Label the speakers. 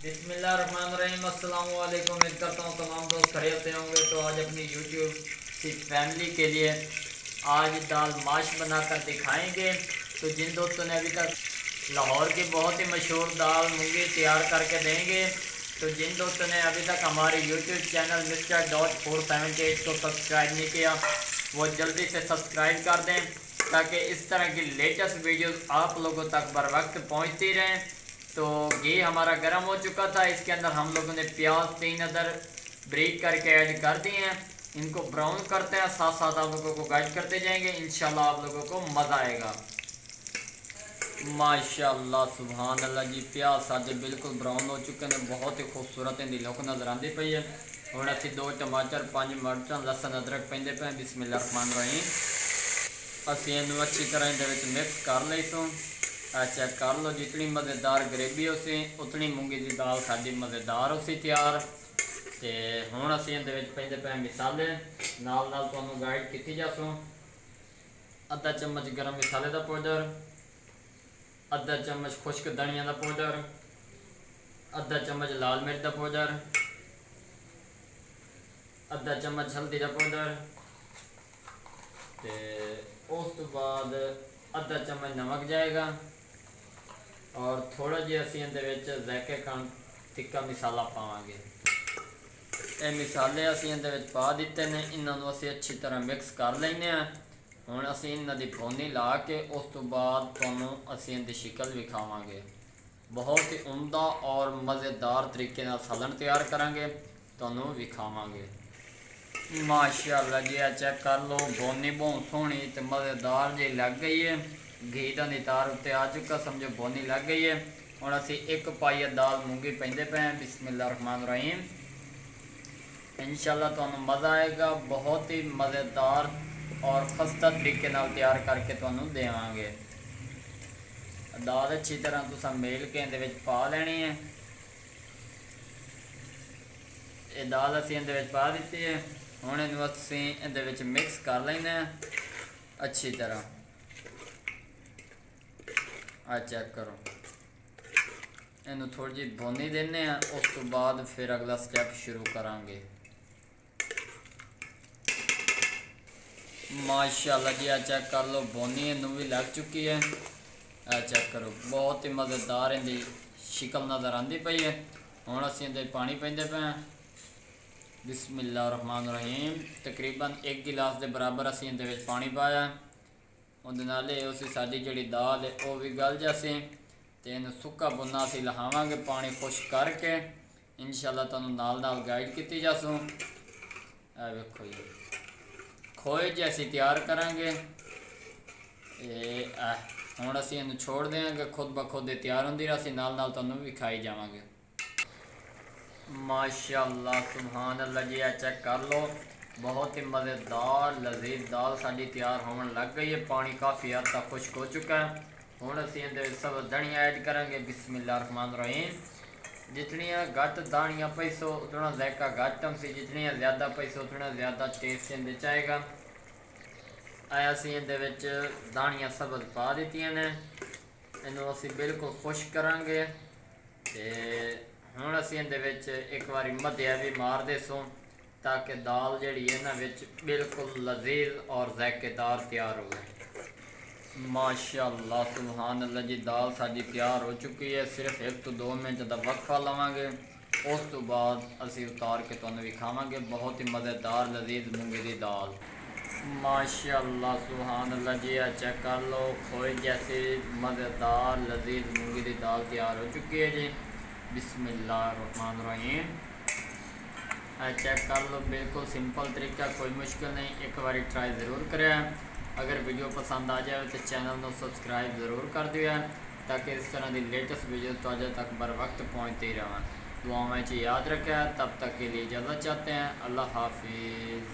Speaker 1: बिस्मिल्लाहिर्रहमानिर्रहीम। अस्सलाम वालेकुम। उम्मीद करता हूँ तमाम दोस्त खैरियत से होंगे। तो आज अपनी यूट्यूब की फैमिली के लिए आज दाल माश बनाकर दिखाएंगे। तो जिन दोस्तों ने अभी तक लाहौर की बहुत ही मशहूर दाल मूंगी तैयार करके देंगे, तो जिन दोस्तों ने अभी तक हमारे यूट्यूब चैनल Mr.478 को सब्सक्राइब नहीं किया वो जल्दी से सब्सक्राइब कर दें, ताकि इस तरह की लेटेस्ट वीडियोस आप लोगों तक बर वक्त पहुँचती रहें। तो घी हमारा गर्म हो चुका था, इसके अंदर हम लोगों ने प्याज 3 अदर ब्रेक करके ऐड कर दिए हैं। इनको ब्राउन करते हैं, साथ साथ आप लोगों को गाइड करते जाएंगे। इंशाल्लाह आप लोगों को मज़ा आएगा। माशाल्लाह सुभान अल्लाह जी, प्याज साढ़े बिल्कुल ब्राउन हो चुके हैं, बहुत ही खूबसूरत इनकी लुक नज़र आती पई है। हुण असीं 2 टमाटर 5 मिर्चां लसन अदरक पेंदे पे। बिस्मिल्लाहिर्रहमानिर्रहीम। असीं इनू अच्छी तरह इहदे विच मिक्स कर लईसूं। चेक कर लो, जितनी मज़ेदार ग्रेवी हो सी उतनी मूंगी की दाल साड़ी मज़ेदार हो सी तैयार। तो हुण असीं इहदे विच पेंदे पे मसाले नाल नाल तुहानूं गाइड कीती जासूं। आधा चम्मच गरम मसाले का पाउडर, आधा चम्मच खुश्क धनिया का पाउडर, आधा चम्मच लाल मिर्च का पाउडर, आधा चम्मच हल्दी का पाउडर, तो उस तो बाद आधा चम्मच नमक जाएगा और थोड़ा जी असी जैके खान तिक्का मसाला पावांगे। ये मसाले असी पा दिते ने, इन्हों असी अच्छी तरह मिक्स कर लेने। हुण असी इन्हां दी भुनी ला के उस तो बाद तुहानूं असी इहदी शिकल विखावांगे। बहुत ही उमदा और मज़ेदार तरीके नाल सालन तैयार करांगे, तुहानूं विखावांगे। माशाअल्लाह जी, चेक कर लो, भुनी बहुत सोहनी तो मज़ेदार जी लग गई है। घी का नितार उत्ते आ चुका, समझो भुनी लग गई है। हुण असी 1 पाई दाल मूंगी पेंदे पे हैं। बिस्मिल्लाहिर्रहमानिर्रहीम। इंशाल्लाह तुहानूं मज़ा आएगा। बहुत ही मज़ेदार और खस्ता तरीके नाल तैयार करके तुहानूं देवांगे। दाल अच्छी तरह तुसां मेल के इहदे विच पा लेनी है। ये दाल असी इहदे विच पा दी है। हुण इहनूं असीं इहदे विच मिक्स कर लेना अच्छी तरह। चेक करो, इनू थोड़ी जी भुनी देने, उस तो बाद फिर अगला स्टेप शुरू करांगे। माशाअल्लाह जी, चेक कर लो, भुनी इनू भी लग चुकी है। चेक करो, बहुत ही मज़ेदार इनकी शिकल नज़र आती पई है। हुण असीं इहदे पानी पेंदे पे हैं। बिस्मिल्लाहिर्रहमानिर्रहीम। तकरीबन 1 गिलास के बराबर असीं इहदे विच पानी पाया। उहदे नाल उसी साडी जिहड़ी दाल है वह भी गल जासी। तो इन्हूं सुक्का बुना असीं लहावांगे पानी खुश करके। इंशाल्लाह तुहानूं नाल नाल गाइड कीती जासूं। वेखो जी, खोए जी असीं तैयार करांगे। हुण असीं इहनूं छोड़ देंगे, खुद ब खुद तैयार होंदी रह, असीं नाल नाल तुहानूं विखाई जावांगे। माशाअल्लाह सुभान अल्लाह जी, चेक कर लो, बहुत ही मज़ेदार लजीज दाल साड़ी तैयार होने लग गई है। पानी काफ़ी हद तक खुश्क हो चुका है। हुण असीं इहदे सब धनिया ऐड करांगे। बिस्मिल्लाहिर्रहमानिर्रहीम। जितनियाँ घट दानियाँ पैसो उतना जायका घट हमसी, जितनियाँ ज़्यादा पैसो उतना ज़्यादा टेस्ट इहदे च आएगा। असीं इहदे विच दानियाँ सब पा दित्तियां ने, इनू असीं बिल्कुल खुश करांगे। ते हुण असीं इहदे विच एक बारी मध्या भी मार देसूं, ताकि दाल जिहड़ी इन्हां विच बिल्कुल लजीज और ज़ायकेदार तैयार हो गई। माशाअल्लाह सुभान अल्लाह जी, दाल साडी तैयार हो चुकी है। सिर्फ 1 तो 2 मिनट का वक्फा लवांगे, उस तो बाद असीं उतार के तुहानूं विखावांगे। बहुत ही मज़ेदार लजीज मूंगी की दाल। माशाअल्लाह सुभान अल्लाह जी, चेक कर लो, खोए जैसी मज़ेदार लजीज मूंगी की दाल तैयार हो चुकी है जी। बिस्मिल्लाहिर्रहमानिर्रहीम। चेक कर लो, बिल्कुल सिंपल तरीका, कोई मुश्किल नहीं। एक बार ट्राई ज़रूर करें। अगर वीडियो पसंद आ जाए तो चैनल को सब्सक्राइब ज़रूर कर दिया, ताकि इस तरह की लेटेस्ट वीडियो तुहाडे तक बर वक्त पहुँचती रहें। दुआओं में याद रखें। तब तक के लिए इजाज़त चाहते हैं। अल्लाह हाफिज़।